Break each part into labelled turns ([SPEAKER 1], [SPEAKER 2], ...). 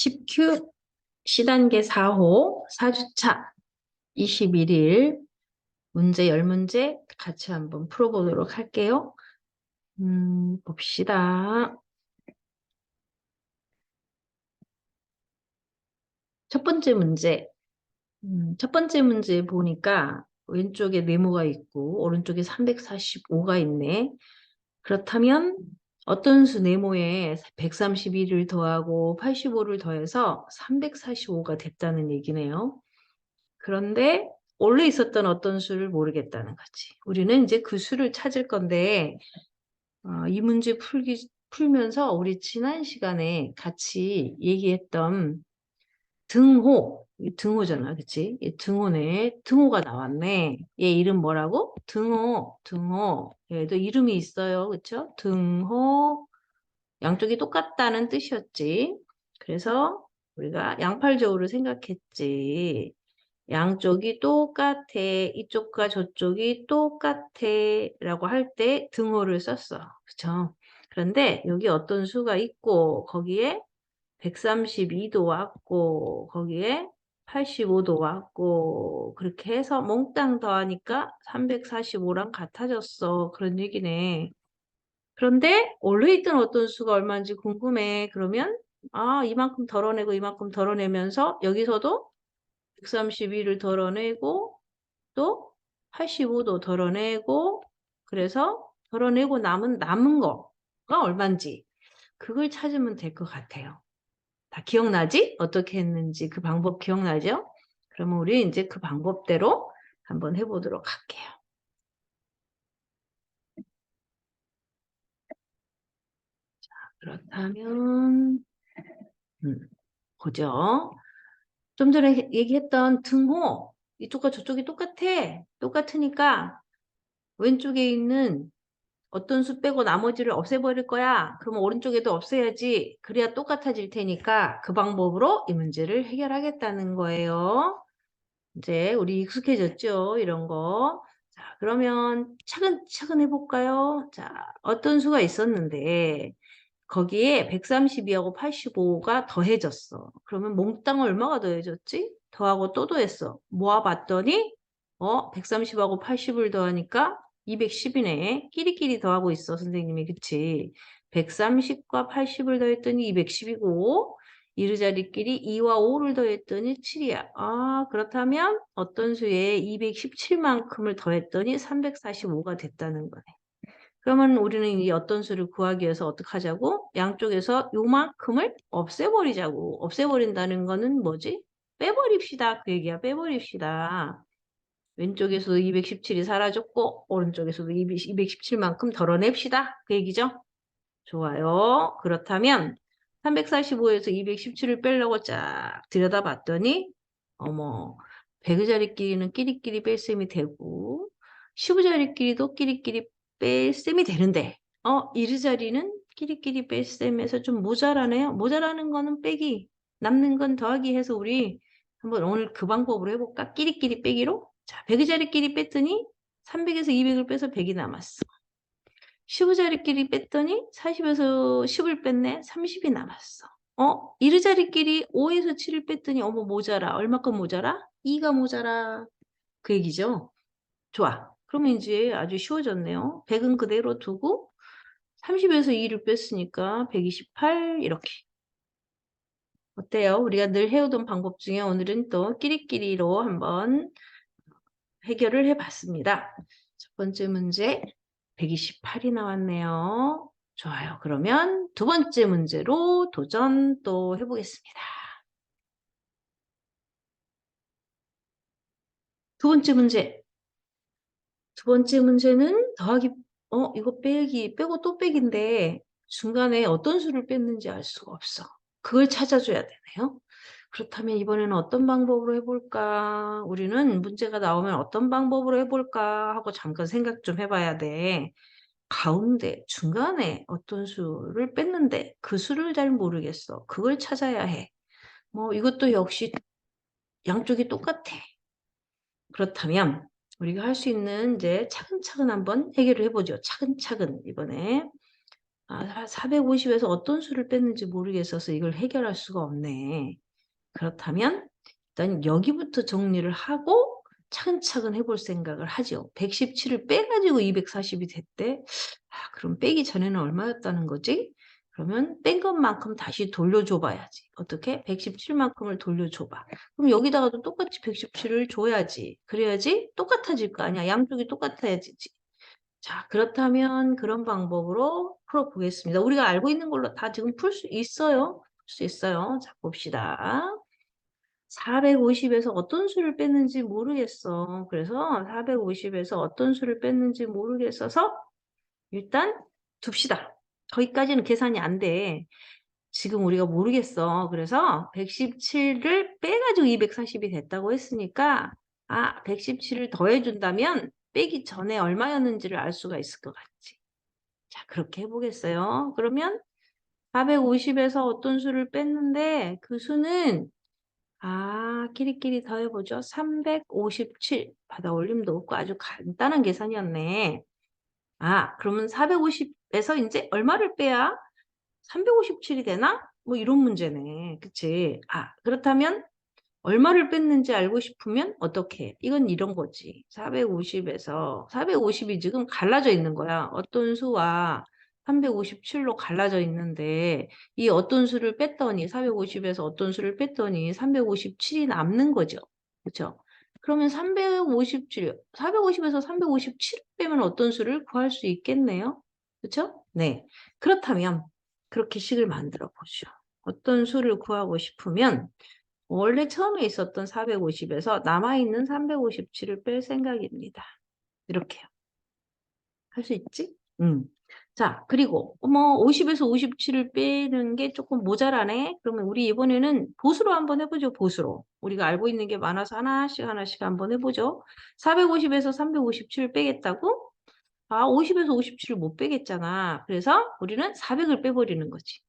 [SPEAKER 1] 10Q C단계 4호 4주차 21일 문제 10문제 같이 한번 풀어보도록 할게요. 봅시다. 첫 번째 문제. 첫 번째 문제 보니까 왼쪽에 네모가 있고 오른쪽에 345가 있네. 그렇다면 어떤 수 네모에 131을 더하고 85를 더해서 345가 됐다는 얘기네요. 그런데 원래 있었던 어떤 수를 모르겠다는 거지. 우리는 이제 그 수를 찾을 건데 이 문제 풀면서 우리 지난 시간에 같이 얘기했던 등호, 등호잖아, 그치? 이 등호네, 등호가 나왔네. 얘 이름 뭐라고? 등호, 등호. 얘도 이름이 있어요, 그쵸? 등호, 양쪽이 똑같다는 뜻이었지. 그래서 우리가 양팔적으로 생각했지. 양쪽이 똑같아. 이쪽과 저쪽이 똑같아. 라고 할 때 등호를 썼어. 그쵸? 그런데 여기 어떤 수가 있고, 거기에 132도 왔고, 거기에 85도 왔고, 그렇게 해서 몽땅 더하니까 345랑 같아졌어. 그런 얘기네. 그런데 원래 있던 어떤 수가 얼마인지 궁금해. 그러면, 이만큼 덜어내고 이만큼 덜어내면서 여기서도 132를 덜어내고 또 85도 덜어내고 그래서 덜어내고 남은 거가 얼마인지 그걸 찾으면 될 것 같아요. 다 기억나지? 어떻게 했는지 그 방법 기억나죠? 그러면 우리 이제 그 방법대로 한번 해보도록 할게요. 그렇다면 보죠. 좀 전에 얘기했던 등호 이쪽과 저쪽이 똑같으니까 왼쪽에 있는 어떤 수 빼고 나머지를 없애버릴 거야. 그러면 오른쪽에도 없애야지. 그래야 똑같아질 테니까 그 방법으로 이 문제를 해결하겠다는 거예요. 이제 우리 익숙해졌죠? 이런 거. 자, 그러면 차근차근 해볼까요? 자, 어떤 수가 있었는데 거기에 132하고 85가 더해졌어. 그러면 몽땅 얼마가 더해졌지? 더하고 또 더했어. 모아봤더니 130하고 80을 더하니까 210이네. 끼리끼리 더하고 있어, 선생님이. 그치? 130과 80을 더했더니 210이고 이르자리끼리 2와 5를 더했더니 7이야. 그렇다면 어떤 수에 217만큼을 더했더니 345가 됐다는 거네. 그러면 우리는 이 어떤 수를 구하기 위해서 어떻게 하자고? 양쪽에서 요만큼을 없애버리자고. 없애버린다는 거는 뭐지? 빼버립시다. 그 얘기야. 빼버립시다. 왼쪽에서도 217이 사라졌고 오른쪽에서도 217만큼 덜어냅시다. 그 얘기죠? 좋아요. 그렇다면 345에서 217을 빼려고 쫙 들여다봤더니 어머 100의자리끼리는 끼리끼리 뺄셈이 되고 10의자리끼리도 끼리끼리 뺄셈이 되는데 1의자리는 끼리끼리 뺄셈에서 좀 모자라네요. 모자라는 거는 빼기, 남는 건 더하기 해서 우리 한번 오늘 그 방법으로 해볼까? 끼리끼리 빼기로. 자, 100의자리끼리 뺐더니 300에서 200을 빼서 100이 남았어. 15자리끼리 뺐더니 40에서 10을 뺐네. 30이 남았어. 1의자리끼리 5에서 7을 뺐더니 어머 모자라. 얼마큼 모자라? 2가 모자라. 그 얘기죠. 좋아. 그러면 이제 아주 쉬워졌네요. 100은 그대로 두고 30에서 2를 뺐으니까 128 이렇게. 어때요? 우리가 늘 해오던 방법 중에 오늘은 또 끼리끼리로 한번 해결을 해봤습니다. 첫 번째 문제 128이 나왔네요. 좋아요. 그러면 두 번째 문제로 도전 또 해보겠습니다. 두 번째 문제. 두 번째 문제는 더하기, 이거 빼고 또 빼기인데 중간에 어떤 수를 뺐는지 알 수가 없어. 그걸 찾아줘야 되네요. 그렇다면 이번에는 어떤 방법으로 해볼까? 우리는 문제가 나오면 어떤 방법으로 해볼까 하고 잠깐 생각 좀 해봐야 돼. 가운데, 중간에 어떤 수를 뺐는데 그 수를 잘 모르겠어. 그걸 찾아야 해. 이것도 역시 양쪽이 똑같아. 그렇다면 우리가 할 수 있는 이제 차근차근 한번 해결을 해보죠. 차근차근 이번에. 아, 450에서 어떤 수를 뺐는지 모르겠어서 이걸 해결할 수가 없네. 그렇다면 일단 여기부터 정리를 하고 차근차근 해볼 생각을 하죠. 117을 빼가지고 240이 됐대. 아, 그럼 빼기 전에는 얼마였다는 거지? 그러면 뺀 것만큼 다시 돌려줘 봐야지. 어떻게? 117만큼을 돌려줘봐. 그럼 여기다가도 똑같이 117을 줘야지. 그래야지 똑같아질 거 아니야. 양쪽이 똑같아야지. 자, 그렇다면 그런 방법으로 풀어보겠습니다. 우리가 알고 있는 걸로 다 지금 풀 수 있어요. 풀 수 있어요. 자, 봅시다. 450에서 어떤 수를 뺐는지 모르겠어. 그래서 450에서 어떤 수를 뺐는지 모르겠어서 일단 둡시다. 거기까지는 계산이 안 돼. 지금 우리가 모르겠어. 그래서 117을 빼가지고 240이 됐다고 했으니까 117을 더해준다면 빼기 전에 얼마였는지를 알 수가 있을 것 같지. 자, 그렇게 해보겠어요. 그러면 450에서 어떤 수를 뺐는데 그 수는 끼리끼리 더해보죠. 357. 받아 올림도 없고 아주 간단한 계산이었네. 그러면 450에서 이제 얼마를 빼야 357이 되나? 뭐 이런 문제네. 그치? 그렇다면 얼마를 뺐는지 알고 싶으면 어떻게 해? 이건 이런 거지. 450에서 450이 지금 갈라져 있는 거야. 어떤 수와 357로 갈라져 있는데 이 어떤 수를 뺐더니 450에서 어떤 수를 뺐더니 357이 남는 거죠. 그렇죠? 그러면 450에서 357을 빼면 어떤 수를 구할 수 있겠네요. 그렇죠? 네. 그렇다면 그렇게 식을 만들어 보죠. 어떤 수를 구하고 싶으면 원래 처음에 있었던 450에서 남아있는 357을 뺄 생각입니다. 이렇게요. 할 수 있지? 자, 그리고 50에서 57을 빼는 게 조금 모자라네. 그러면 우리 이번에는 보수로 한번 해보죠. 보수로. 우리가 알고 있는 게 많아서 하나씩 하나씩 한번 해보죠. 450에서 357을 빼겠다고? 50에서 57을 못 빼겠잖아. 그래서 우리는 400을 빼버리는 거지.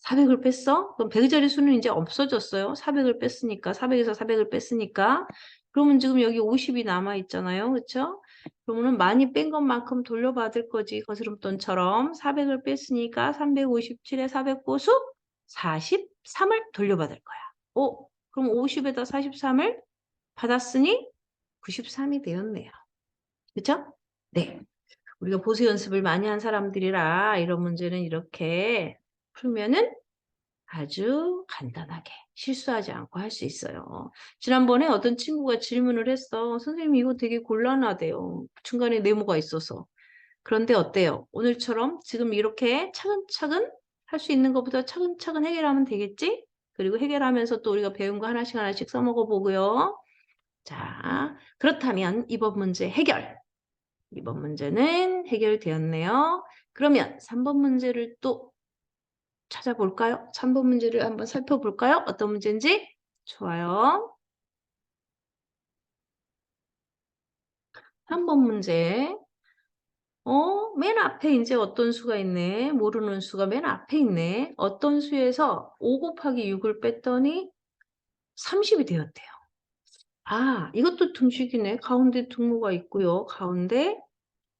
[SPEAKER 1] 400을 뺐어? 그럼 100짜리 수는 이제 없어졌어요. 400을 뺐으니까, 400에서 400을 뺐으니까. 그러면 지금 여기 50이 남아있잖아요. 그쵸? 그러면은 많이 뺀 것만큼 돌려받을 거지. 거스름돈처럼. 400을 뺐으니까 357에 400 보수 43을 돌려받을 거야. 그럼 50에다 43을 받았으니 93이 되었네요. 그쵸? 네. 우리가 보수 연습을 많이 한 사람들이라 이런 문제는 이렇게 풀면은 아주 간단하게 실수하지 않고 할 수 있어요. 지난번에 어떤 친구가 질문을 했어. 선생님 이거 되게 곤란하대요. 중간에 네모가 있어서. 그런데 어때요? 오늘처럼 지금 이렇게 차근차근 할 수 있는 것보다 차근차근 해결하면 되겠지? 그리고 해결하면서 또 우리가 배운 거 하나씩 하나씩 써먹어 보고요. 자, 그렇다면 이번 문제 해결. 이번 문제는 해결되었네요. 그러면 3번 문제를 또 찾아볼까요? 3번 문제를 한번 살펴볼까요? 어떤 문제인지? 좋아요. 3번 문제. 맨 앞에 이제 어떤 수가 있네. 모르는 수가 맨 앞에 있네. 어떤 수에서 5 곱하기 6을 뺐더니 30이 되었대요. 이것도 등식이네. 가운데 등호가 있고요. 가운데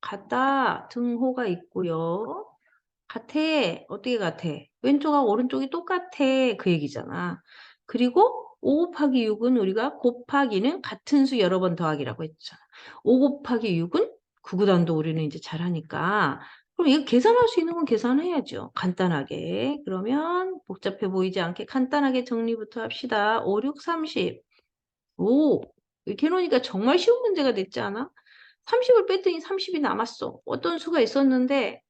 [SPEAKER 1] 같다. 등호가 있고요. 같아. 어떻게 같아? 왼쪽하고 오른쪽이 똑같아. 그 얘기잖아. 그리고 5 곱하기 6은 우리가 곱하기는 같은 수 여러 번 더하기라고 했잖아. 5 곱하기 6은 구구단도 우리는 이제 잘하니까. 그럼 이거 계산할 수 있는 건 계산해야죠. 간단하게. 그러면 복잡해 보이지 않게 간단하게 정리부터 합시다. 5, 6, 30. 이렇게 해놓으니까 정말 쉬운 문제가 됐지 않아? 30을 뺐더니 30이 남았어. 어떤 수가 있었는데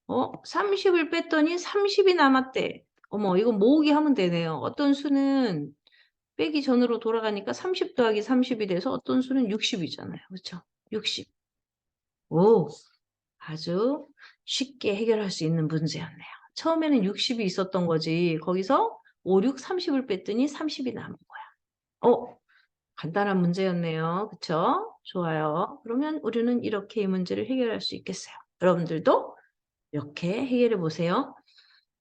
[SPEAKER 1] 30을 뺐더니 30이 남았대. 어머, 이거 모으기 하면 되네요. 어떤 수는 빼기 전으로 돌아가니까 30 더하기 30이 돼서 어떤 수는 60이잖아요. 그렇죠? 60. 오, 아주 쉽게 해결할 수 있는 문제였네요. 처음에는 60이 있었던 거지. 거기서 5, 6, 30을 뺐더니 30이 남은 거야. 간단한 문제였네요. 그쵸? 좋아요. 그러면 우리는 이렇게 이 문제를 해결할 수 있겠어요. 여러분들도 이렇게 해결해 보세요.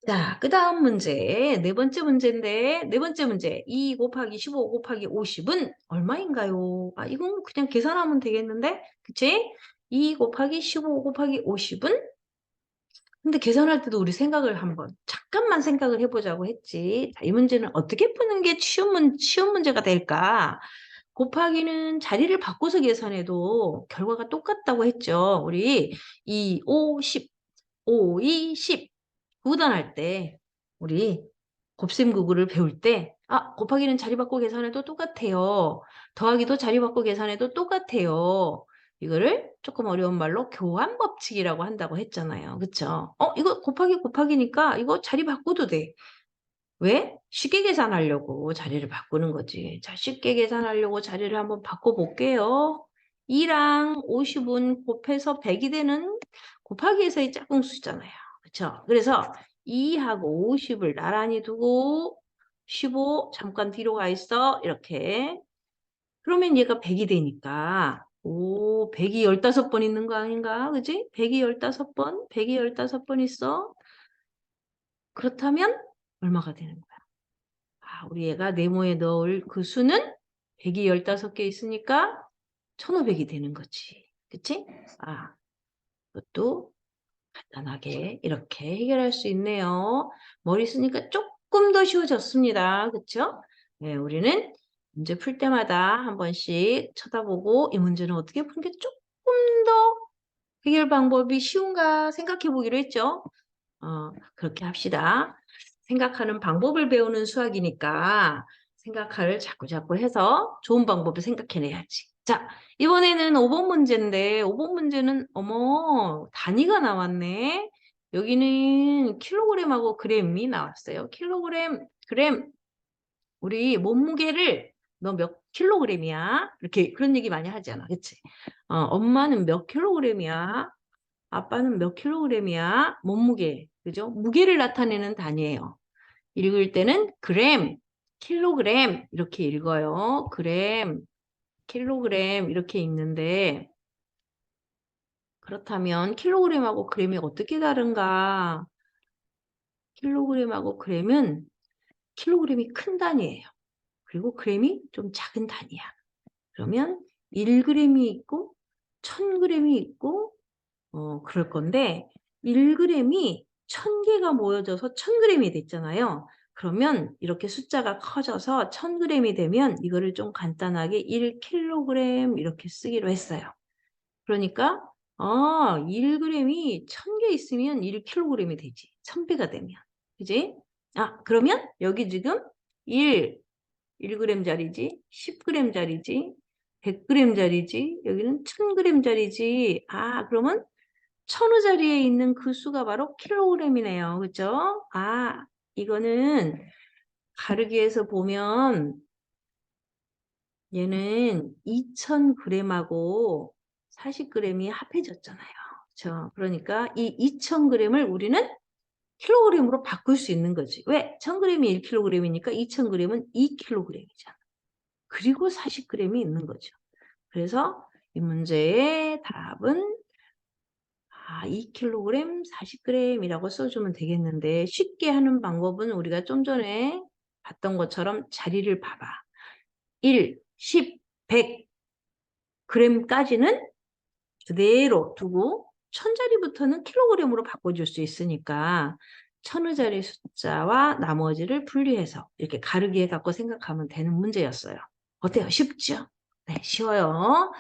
[SPEAKER 1] 자, 그 다음 문제. 네 번째 문제인데, 네 번째 문제. 2 곱하기 15 곱하기 50은 얼마인가요? 이건 그냥 계산하면 되겠는데? 그치? 2 곱하기 15 곱하기 50은 근데 계산할 때도 우리 생각을 한번 잠깐만 생각을 해보자고 했지. 자, 이 문제는 어떻게 푸는 게 쉬운 문제가 될까? 곱하기는 자리를 바꿔서 계산해도 결과가 똑같다고 했죠. 우리 2, 5, 10, 5, 2, 10 구단할 때 우리 곱셈구구를 배울 때 곱하기는 자리 바꿔 계산해도 똑같아요. 더하기도 자리 바꿔 계산해도 똑같아요. 이거를 조금 어려운 말로 교환 법칙이라고 한다고 했잖아요. 그쵸? 이거 곱하기 곱하기니까 이거 자리 바꿔도 돼. 왜? 쉽게 계산하려고 자리를 바꾸는 거지. 자, 쉽게 계산하려고 자리를 한번 바꿔볼게요. 2랑 50은 곱해서 100이 되는 곱하기에서의 짝꿍수잖아요. 그쵸? 그래서 2하고 50을 나란히 두고 15 잠깐 뒤로 가 있어. 이렇게. 그러면 얘가 100이 되니까 100이 15번 있는 거 아닌가? 그지? 100이 15번, 100이 15번 있어. 그렇다면 얼마가 되는 거야? 우리 애가 네모에 넣을 그 수는 100이 15개 있으니까 1500이 되는 거지. 그치? 그것도 간단하게 이렇게 해결할 수 있네요. 머리 쓰니까 조금 더 쉬워졌습니다. 그쵸? 네, 우리는 문제 풀 때마다 한 번씩 쳐다보고 이 문제는 어떻게 푸는 게 조금 더 해결 방법이 쉬운가 생각해 보기로 했죠. 그렇게 합시다. 생각하는 방법을 배우는 수학이니까 생각을 자꾸자꾸 해서 좋은 방법을 생각해내야지. 자, 이번에는 5번 문제인데 5번 문제는 어머 단위가 나왔네. 여기는 킬로그램하고 그램이 나왔어요. 킬로그램, 그램. 우리 몸무게를 너 몇 킬로그램이야? 이렇게 그런 얘기 많이 하잖아. 그치? 엄마는 몇 킬로그램이야? 아빠는 몇 킬로그램이야? 몸무게. 그죠? 무게를 나타내는 단위예요. 읽을 때는 그램, 킬로그램 이렇게 읽어요. 그램, 킬로그램 이렇게 읽는데 그렇다면 킬로그램하고 그램이 어떻게 다른가? 킬로그램하고 그램은 킬로그램이 큰 단위예요. 그리고 그램이 좀 작은 단위야. 그러면 1g이 있고 1000g이 있고 그럴 건데 1g이 1000개가 모여져서 1000g이 됐잖아요. 그러면 이렇게 숫자가 커져서 1000g이 되면 이거를 좀 간단하게 1kg 이렇게 쓰기로 했어요. 그러니까 1g이 1000개 있으면 1kg이 되지. 1000배가 되면. 그지? 그러면 여기 지금 1g짜리지, 10g짜리지, 100g짜리지, 여기는 1000g짜리지. 그러면 천우자리에 있는 그 수가 바로 킬로그램이네요. 그죠? 이거는 가르기에서 보면 얘는 2000g하고 40g이 합해졌잖아요. 그렇죠? 그러니까 이 2000g을 우리는 킬로그램으로 바꿀 수 있는 거지. 왜? 1000g이 1kg이니까 2000g은 2kg이잖아. 그리고 40g이 있는 거죠. 그래서 이 문제의 답은 2kg, 40g이라고 써주면 되겠는데 쉽게 하는 방법은 우리가 좀 전에 봤던 것처럼 자리를 봐봐. 1, 10, 100g까지는 그대로 두고 1000자리부터는 킬로그램으로 바꿔줄 수 있으니까 1000자리 숫자와 나머지를 분리해서 이렇게 가르기에 갖고 생각하면 되는 문제였어요. 어때요? 쉽죠? 네, 쉬워요.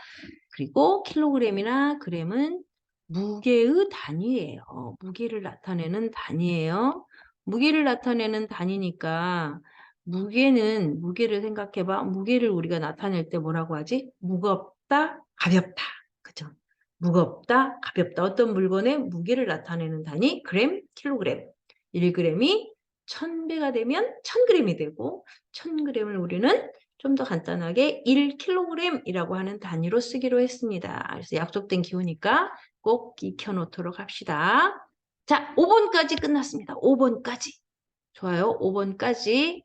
[SPEAKER 1] 그리고 킬로그램이나 그램은 무게의 단위예요. 무게를 나타내는 단위예요. 무게를 나타내는 단위니까 무게를 생각해봐. 무게를 우리가 나타낼 때 뭐라고 하지? 무겁다, 가볍다. 그죠? 무겁다, 가볍다. 어떤 물건의 무게를 나타내는 단위? 그램, 킬로그램. 1g이 1000배가 되면 1000g이 되고 1000g을 우리는 좀 더 간단하게 1kg이라고 하는 단위로 쓰기로 했습니다. 그래서 약속된 기호니까 꼭 익혀놓도록 합시다. 자, 5번까지 끝났습니다. 5번까지. 좋아요. 5번까지.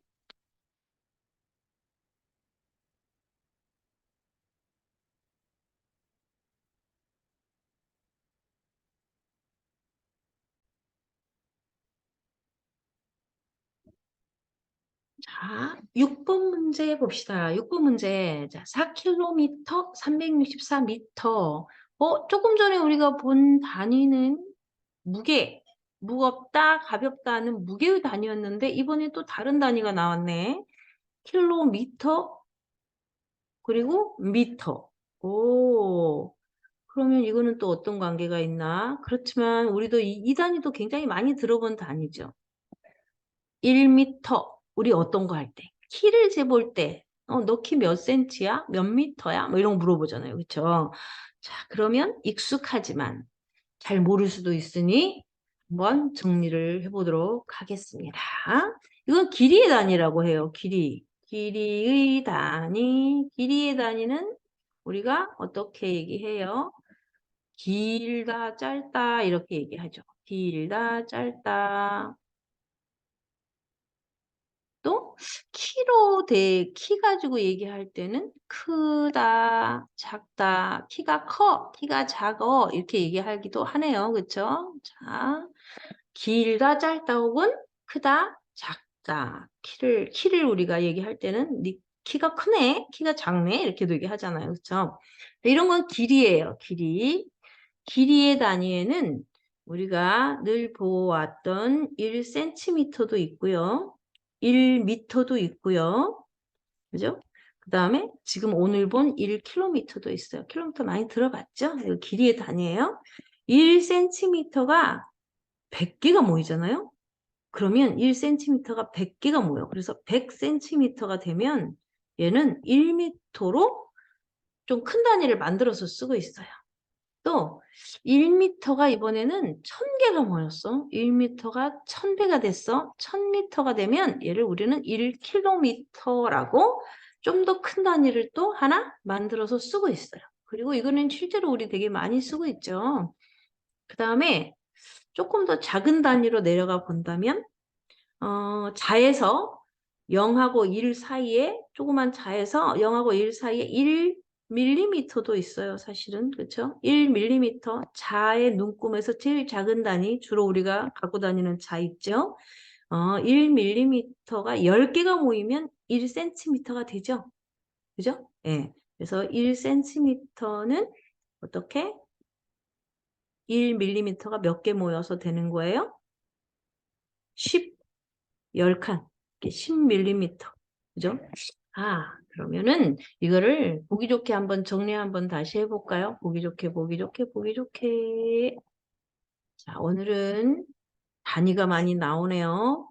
[SPEAKER 1] 자, 6번 문제 봅시다. 6번 문제. 자, 4km, 364m. 조금 전에 우리가 본 단위는 무게. 무겁다, 가볍다는 무게의 단위였는데 이번에 또 다른 단위가 나왔네. 킬로미터 그리고 미터. 오. 그러면 이거는 또 어떤 관계가 있나? 그렇지만 우리도 이 단위도 굉장히 많이 들어본 단위죠. 1미터. 우리 어떤 거 할 때? 키를 재볼 때, 너 키 몇 센치야? 몇 미터야? 뭐 이런 거 물어보잖아요. 그쵸? 자, 그러면 익숙하지만 잘 모를 수도 있으니 한번 정리를 해보도록 하겠습니다. 이건 길이의 단위라고 해요. 길이. 길이의 단위. 길이의 단위는 우리가 어떻게 얘기해요? 길다, 짧다 이렇게 얘기하죠. 길다, 짧다. 또 키 가지고 얘기할 때는 크다, 작다, 키가 커, 키가 작어 이렇게 얘기하기도 하네요. 그쵸? 자, 길다, 짧다 혹은 크다, 작다. 키를 우리가 얘기할 때는 네 키가 크네, 키가 작네 이렇게도 얘기하잖아요. 그쵸? 이런 건 길이에요. 길이. 길이의 단위에는 우리가 늘 보아왔던 1cm도 있고요. 1m도 있고요. 그죠? 그 다음에 지금 오늘 본 1km도 있어요. 킬로미터 많이 들어봤죠? 이거 길이의 단위예요. 1cm가 100개가 모이잖아요. 그러면 1cm가 100개가 모여. 그래서 100cm가 되면 얘는 1m로 좀 큰 단위를 만들어서 쓰고 있어요. 또 1m가 이번에는 1000개가 모였어. 1m가 1000배가 됐어. 1000m가 되면 얘를 우리는 1km라고 좀 더 큰 단위를 또 하나 만들어서 쓰고 있어요. 그리고 이거는 실제로 우리 되게 많이 쓰고 있죠. 그 다음에 조금 더 작은 단위로 내려가 본다면 자에서 0하고 1 사이에 조그만 자에서 0하고 1 사이에 1mm도 있어요. 사실은. 그렇죠? 1mm 자의 눈금에서 제일 작은 단위 주로 우리가 갖고 다니는 자 있죠? 1mm가 10개가 모이면 1cm가 되죠? 그죠? 예. 그래서 1cm는 어떻게? 1mm가 몇 개 모여서 되는 거예요? 10칸. 10mm. 그죠? 그러면은 이거를 보기 좋게 한번 정리 한번 다시 해볼까요? 보기 좋게, 보기 좋게, 보기 좋게. 자, 오늘은 단위가 많이 나오네요.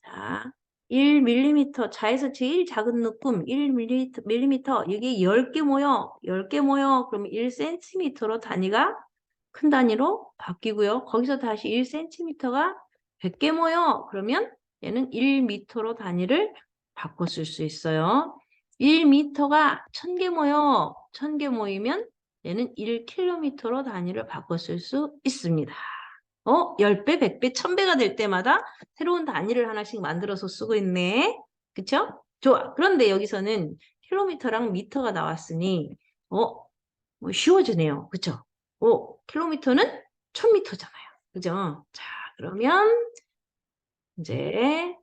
[SPEAKER 1] 자, 1mm, 자에서 제일 작은 눈금 1mm, 이게 10개 모여, 10개 모여. 그러면 1cm로 단위가 큰 단위로 바뀌고요. 거기서 다시 1cm가 100개 모여. 그러면 얘는 1m로 단위를 바꿔 쓸 수 있어요. 1m가 1000개 모여. 1000개 모이면 얘는 1km로 단위를 바꿔 쓸 수 있습니다. 10배, 100배, 1000배가 될 때마다 새로운 단위를 하나씩 만들어서 쓰고 있네. 그쵸? 좋아. 그런데 여기서는 킬로미터랑 미터가 나왔으니, 뭐 쉬워지네요. 그쵸? 킬로미터는 1000m잖아요. 그죠? 자, 그러면 이제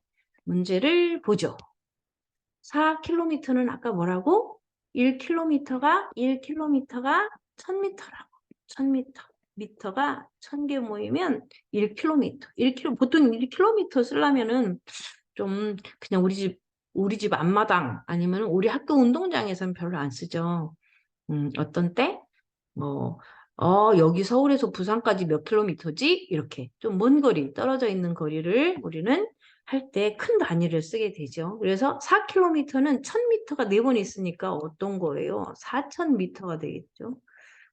[SPEAKER 1] 문제를 보죠. 4km는 아까 뭐라고? 1km가 1000m라고. 1000m. 미터가 1000개 모이면 1km. 1km 보통 1km 쓰려면은 좀 그냥 우리 집 앞마당 아니면 우리 학교 운동장에서는 별로 안 쓰죠. 어떤 때? 뭐, 여기 서울에서 부산까지 몇 킬로미터지? 이렇게 좀 먼 거리, 떨어져 있는 거리를 우리는 할 때 큰 단위를 쓰게 되죠. 그래서 4km는 1000m가 4번 있으니까 어떤 거예요? 4000m가 되겠죠.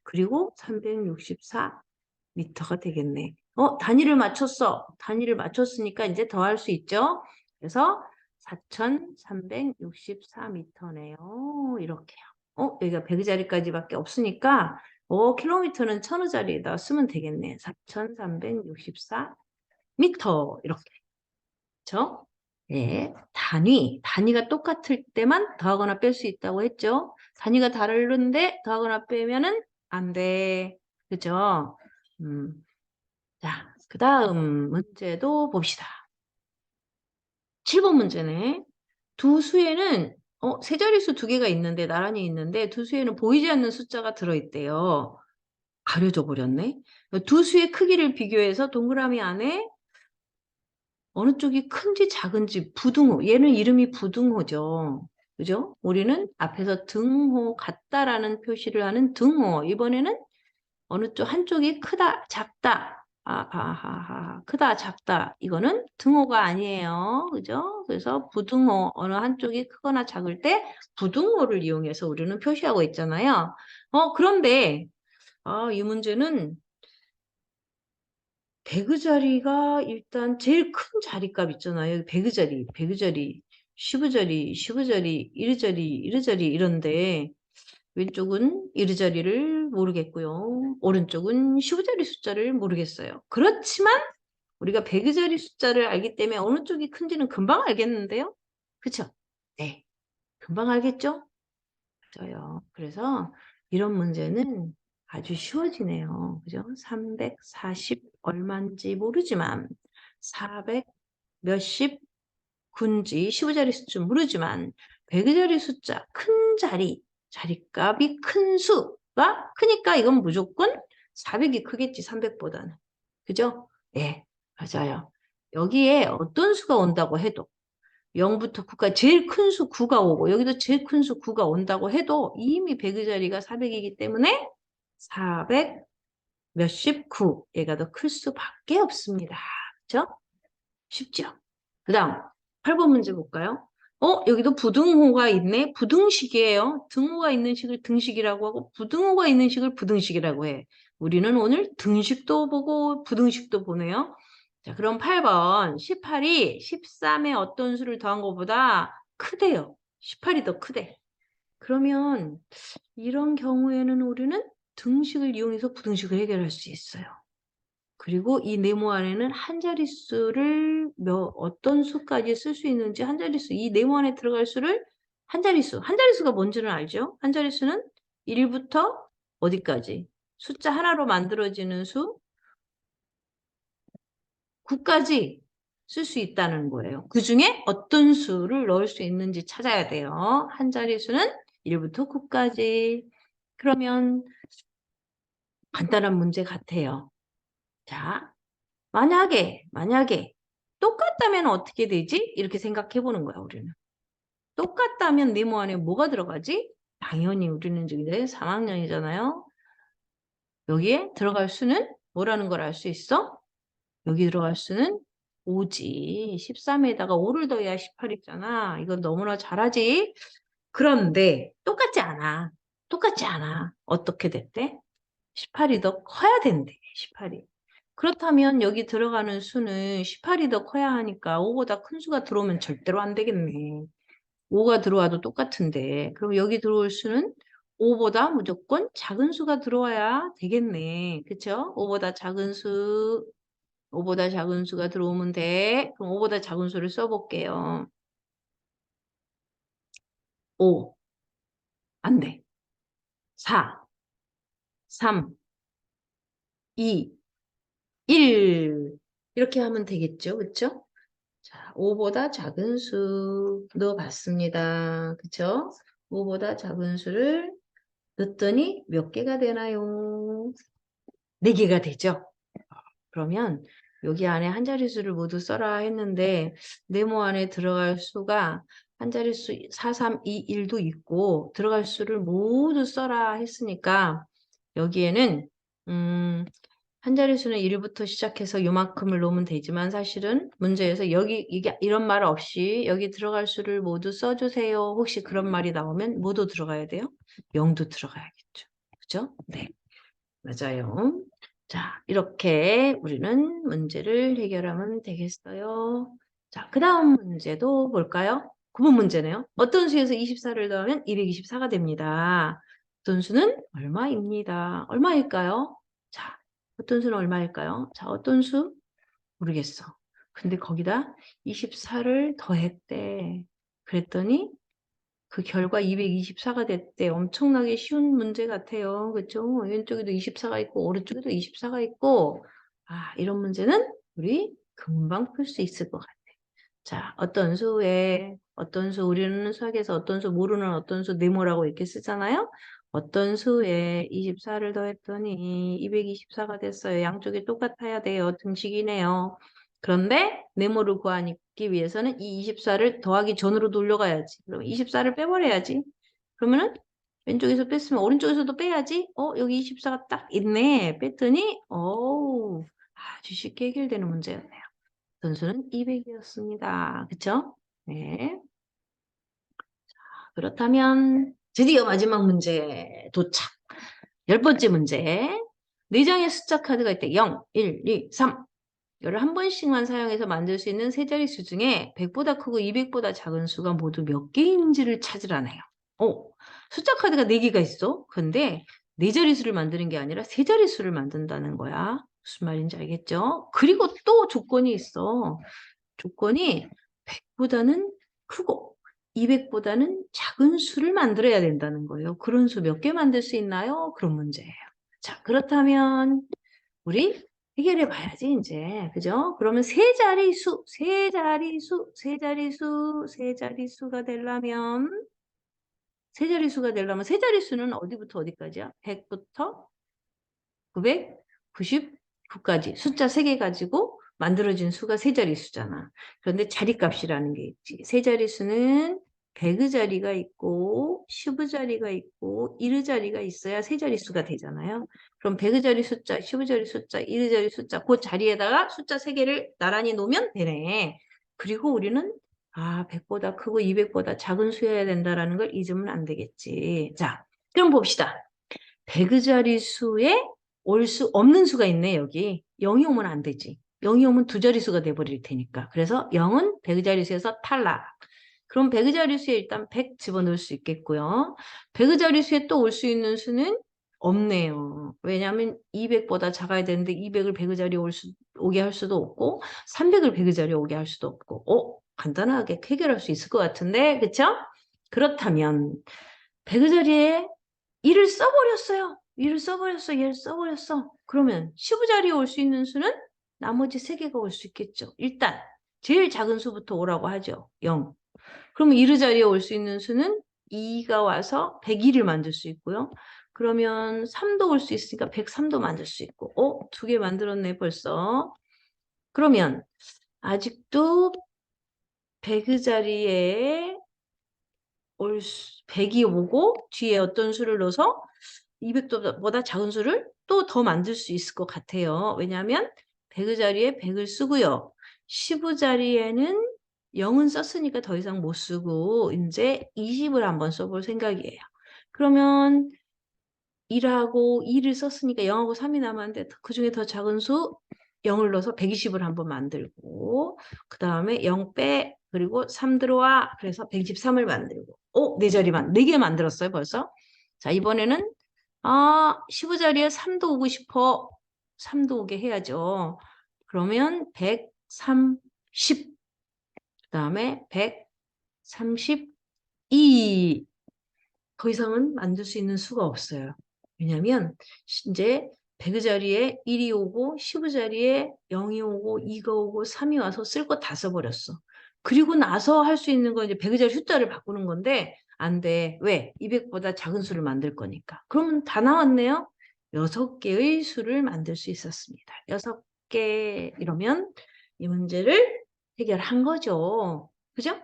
[SPEAKER 1] 그리고 364m가 되겠네. 단위를 맞췄어. 단위를 맞췄으니까 이제 더 할 수 있죠. 그래서 4364m네요. 이렇게요. 여기가 100자리까지밖에 없으니까 킬로미터는 1000자리에다 쓰면 되겠네. 4364m 이렇게. 그렇죠? 네, 단위가 똑같을 때만 더하거나 뺄 수 있다고 했죠. 단위가 다른데 더하거나 빼면은 안 돼. 그죠? 자, 그 다음 문제도 봅시다. 7번 문제네. 두 수에는 세 자릿수 2개가 있는데 나란히 있는데 두 수에는 보이지 않는 숫자가 들어있대요. 가려져 버렸네. 두 수의 크기를 비교해서 동그라미 안에 어느 쪽이 큰지 작은지 부등호. 얘는 이름이 부등호죠. 그죠? 우리는 앞에서 등호 같다라는 표시를 하는 등호. 이번에는 어느 쪽 한쪽이 크다, 작다. 크다, 작다. 이거는 등호가 아니에요. 그죠? 그래서 부등호, 어느 한쪽이 크거나 작을 때 부등호를 이용해서 우리는 표시하고 있잖아요. 그런데, 이 문제는 배그 자리가 일단 제일 큰 자리값 있잖아요. 여기 배그 자리, 배그 자리, 쉬브 자리, 쉬브 자리, 이르 자리, 이르 자리 이런데 왼쪽은 이르 자리를 모르겠고요. 오른쪽은 쉬브 자리 숫자를 모르겠어요. 그렇지만 우리가 배그 자리 숫자를 알기 때문에 어느 쪽이 큰지는 금방 알겠는데요. 그쵸? 네. 금방 알겠죠? 맞아요. 그래서 이런 문제는 아주 쉬워지네요. 그죠? 340 얼마인지 모르지만 400 몇십 군지 15자리 숫자 모르지만 100자리 숫자 큰 자리 자리값이 큰 수가 크니까 이건 무조건 400이 크겠지 300보다는. 그죠? 네, 맞아요. 여기에 어떤 수가 온다고 해도 0부터 9까지 제일 큰 수 9가 오고 여기도 제일 큰 수 9가 온다고 해도 이미 100의 자리가 400이기 때문에 400 몇십 9 얘가 더 클 수밖에 없습니다. 그죠? 쉽죠? 그 다음 8번 문제 볼까요? 여기도 부등호가 있네. 부등식이에요. 등호가 있는 식을 등식이라고 하고 부등호가 있는 식을 부등식이라고 해. 우리는 오늘 등식도 보고 부등식도 보네요. 자, 그럼 8번 18이 13에 어떤 수를 더한 것보다 크대요. 18이 더 크대. 그러면 이런 경우에는 우리는 등식을 이용해서 부등식을 해결할 수 있어요. 그리고 이 네모 안에는 한 자릿수를 어떤 수까지 쓸 수 있는지 한 자릿수, 이 네모 안에 들어갈 수를 한 자릿수가 뭔지는 알죠? 한 자릿수는 1부터 어디까지? 숫자 하나로 만들어지는 수 9까지 쓸 수 있다는 거예요. 그 중에 어떤 수를 넣을 수 있는지 찾아야 돼요. 한 자릿수는 1부터 9까지. 그러면 간단한 문제 같아요. 자, 만약에 똑같다면 어떻게 되지? 이렇게 생각해 보는 거야, 우리는. 똑같다면 네모 안에 뭐가 들어가지? 당연히 우리는 지금 이제 3학년이잖아요. 여기에 들어갈 수는 뭐라는 걸 알 수 있어? 여기 들어갈 수는 5지. 13에다가 5를 더해야 18이잖아. 이건 너무나 잘하지? 그런데 똑같지 않아. 똑같지 않아. 어떻게 됐대? 18이 더 커야 된대. 18이. 그렇다면 여기 들어가는 수는 18이 더 커야 하니까 5보다 큰 수가 들어오면 절대로 안 되겠네. 5가 들어와도 똑같은데. 그럼 여기 들어올 수는 5보다 무조건 작은 수가 들어와야 되겠네. 그쵸? 5보다 작은 수, 5보다 작은 수가 들어오면 돼. 그럼 5보다 작은 수를 써볼게요. 5, 안 돼. 4, 3, 2, 1. 이렇게 하면 되겠죠? 그쵸? 자, 5보다 작은 수 넣어봤습니다. 그쵸? 5보다 작은 수를 넣었더니 몇 개가 되나요? 4개가 되죠? 그러면 여기 안에 한 자릿수를 모두 써라 했는데 네모 안에 들어갈 수가 한 자릿수 4, 3, 2, 1도 있고 들어갈 수를 모두 써라 했으니까 여기에는 한 자릿수는 1부터 시작해서 요만큼을 놓으면 되지만 사실은 문제에서 이게 이런 말 없이 여기 들어갈 수를 모두 써주세요. 혹시 그런 말이 나오면 모두 들어가야 돼요? 0도 들어가야겠죠. 그죠? 네, 맞아요. 자, 이렇게 우리는 문제를 해결하면 되겠어요. 자, 그 다음 문제도 볼까요? 구분 문제네요. 어떤 수에서 24를 더하면 224가 됩니다. 어떤 수는 얼마입니다. 얼마일까요? 자, 어떤 수는 얼마일까요? 자, 어떤 수? 모르겠어. 근데 거기다 24를 더했대. 그랬더니 그 결과 224가 됐대. 엄청나게 쉬운 문제 같아요. 그렇죠? 왼쪽에도 24가 있고 오른쪽에도 24가 있고 이런 문제는 우리 금방 풀 수 있을 것 같아. 자, 어떤 수 우리는 수학에서 어떤 수 모르는 어떤 수 네모라고 이렇게 쓰잖아요. 어떤 수에 24를 더했더니 224가 됐어요. 양쪽이 똑같아야 돼요. 등식이네요. 그런데 네모를 구하기 위해서는 이 24를 더하기 전으로 돌려가야지. 그럼 24를 빼버려야지. 그러면은 왼쪽에서 뺐으면 오른쪽에서도 빼야지. 여기 24가 딱 있네. 뺐더니 아주 쉽게 해결되는 문제였네요. 선수는 200이었습니다. 그쵸? 네. 그렇다면 드디어 마지막 문제 도착. 10번째 문제. 4장의 숫자 카드가 있대. 0, 1, 2, 3. 이를 한 번씩만 사용해서 만들 수 있는 세 자릿수 중에 100보다 크고 200보다 작은 수가 모두 몇 개인지를 찾으라네요. 숫자 카드가 4개가 있어. 근데 네 자릿수를 만드는 게 아니라 세 자릿수를 만든다는 거야. 무슨 말인지 알겠죠? 그리고 또 조건이 있어. 조건이 100보다는 크고 200보다는 작은 수를 만들어야 된다는 거예요. 그런 수 몇 개 만들 수 있나요? 그런 문제예요. 자, 그렇다면 우리 해결해 봐야지 이제. 그죠? 그러면 세 자리수가 되려면 세 자리수는 어디부터 어디까지야? 100부터 999까지 숫자 3개 가지고 만들어진 수가 세 자리수잖아. 그런데 자리값이라는 게 있지. 세 자리수는 100의 자리가 있고 10의 자리가 있고 1의 자리가 있어야 세 자리수가 되잖아요. 그럼 100의 자리 숫자, 10의 자리 숫자, 1의 자리 숫자 그 자리에다가 숫자 3개를 나란히 놓으면 되네. 그리고 우리는 100보다 크고 200보다 작은 수여야 된다라는 걸 잊으면 안 되겠지. 자, 그럼 봅시다. 100의 자리수에 올 수 없는 수가 있네, 여기. 0이 오면 안 되지. 0이 오면 두 자릿수가 돼버릴 테니까. 그래서 0은 100의 자릿수에서 탈락. 그럼 100의 자릿수에 일단 100 집어넣을 수 있겠고요. 100의 자릿수에 또 올 수 있는 수는 없네요. 왜냐하면 200보다 작아야 되는데 200을 100의 자리에 오게 할 수도 없고 300을 100의 자리에 오게 할 수도 없고 간단하게 해결할 수 있을 것 같은데 그쵸? 그렇다면 100의 자리에 1을 써버렸어요. 1을 써버렸어. 얘를 써버렸어. 그러면 10의 자리에 올 수 있는 수는 나머지 3개가 올 수 있겠죠. 일단 제일 작은 수부터 오라고 하죠. 0. 그러면 1의 자리에 올 수 있는 수는 2가 와서 101을 만들 수 있고요. 그러면 3도 올 수 있으니까 103도 만들 수 있고 2개 만들었네 벌써. 그러면 아직도 100의 자리에 100이 오고 뒤에 어떤 수를 넣어서 200보다 작은 수를 또 더 만들 수 있을 것 같아요. 왜냐하면 100의 자리에 100을 쓰고요. 10의 자리에는 0은 썼으니까 더 이상 못 쓰고 이제 20을 한번 써볼 생각이에요. 그러면 1하고 2를 썼으니까 0하고 3이 남았는데 그중에 더 작은 수 0을 넣어서 120을 한번 만들고 그 다음에 0 빼 그리고 3 들어와 그래서 123을 만들고 네 자리만 4개 만들었어요 벌써. 자 이번에는 15 자리에 3도 오고 싶어. 3도 오게 해야죠. 그러면 130 그 다음에 132 더 이상은 만들 수 있는 수가 없어요. 왜냐면 이제 100의 자리에 1이 오고 10의 자리에 0이 오고 2가 오고 3이 와서 쓸 거 다 써버렸어. 그리고 나서 할 수 있는 건 이제 100의 자리 숫자를 바꾸는 건데 안 돼. 왜? 200보다 작은 수를 만들 거니까. 그러면 다 나왔네요. 6개의 수를 만들 수 있었습니다. 6개 이러면 이 문제를 해결한 거죠. 그죠?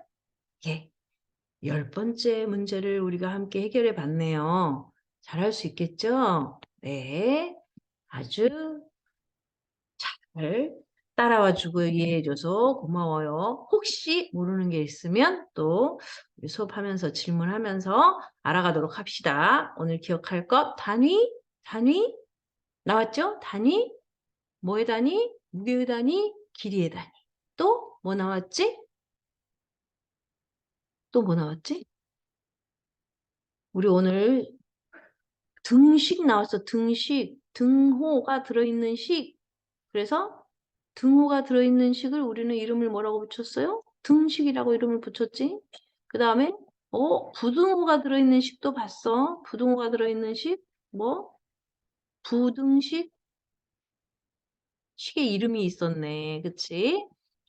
[SPEAKER 1] 예. 10번째 문제를 우리가 함께 해결해 봤네요. 잘할 수 있겠죠? 네. 아주 잘 따라와주고 이해해줘서 고마워요. 혹시 모르는 게 있으면 또 우리 수업하면서 질문하면서 알아가도록 합시다. 오늘 기억할 것 단위 나왔죠? 단위, 뭐의 단위, 무게의 단위, 길이의 단위. 또 뭐 나왔지? 또 뭐 나왔지? 우리 오늘 등식 나왔어. 등식. 등호가 들어있는 식. 그래서 등호가 들어있는 식을 우리는 이름을 뭐라고 붙였어요? 등식이라고 이름을 붙였지. 그 다음에 부등호가 들어있는 식도 봤어. 부등호가 들어있는 식. 뭐? 부등식? 식의 이름이 있었네. 그치?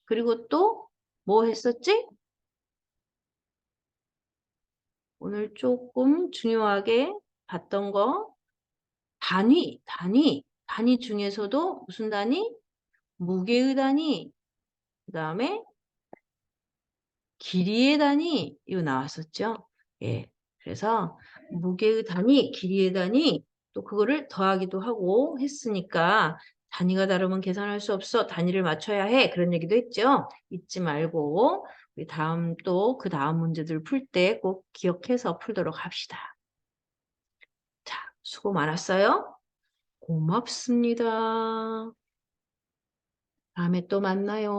[SPEAKER 1] 그리고 또 뭐 했었지? 오늘 조금 중요하게 봤던 거. 단위 중에서도 무슨 단위? 무게의 단위, 그다음에 길이의 단위 이거 나왔었죠? 예. 그래서 무게의 단위, 길이의 단위 또 그거를 더하기도 하고 했으니까 "단위가 다르면 계산할 수 없어. 단위를 맞춰야 해." 그런 얘기도 했죠? 잊지 말고 우리 다음 또 그다음 문제들 풀 때 꼭 기억해서 풀도록 합시다. 자, 수고 많았어요. 고맙습니다. 다음에 또 만나요.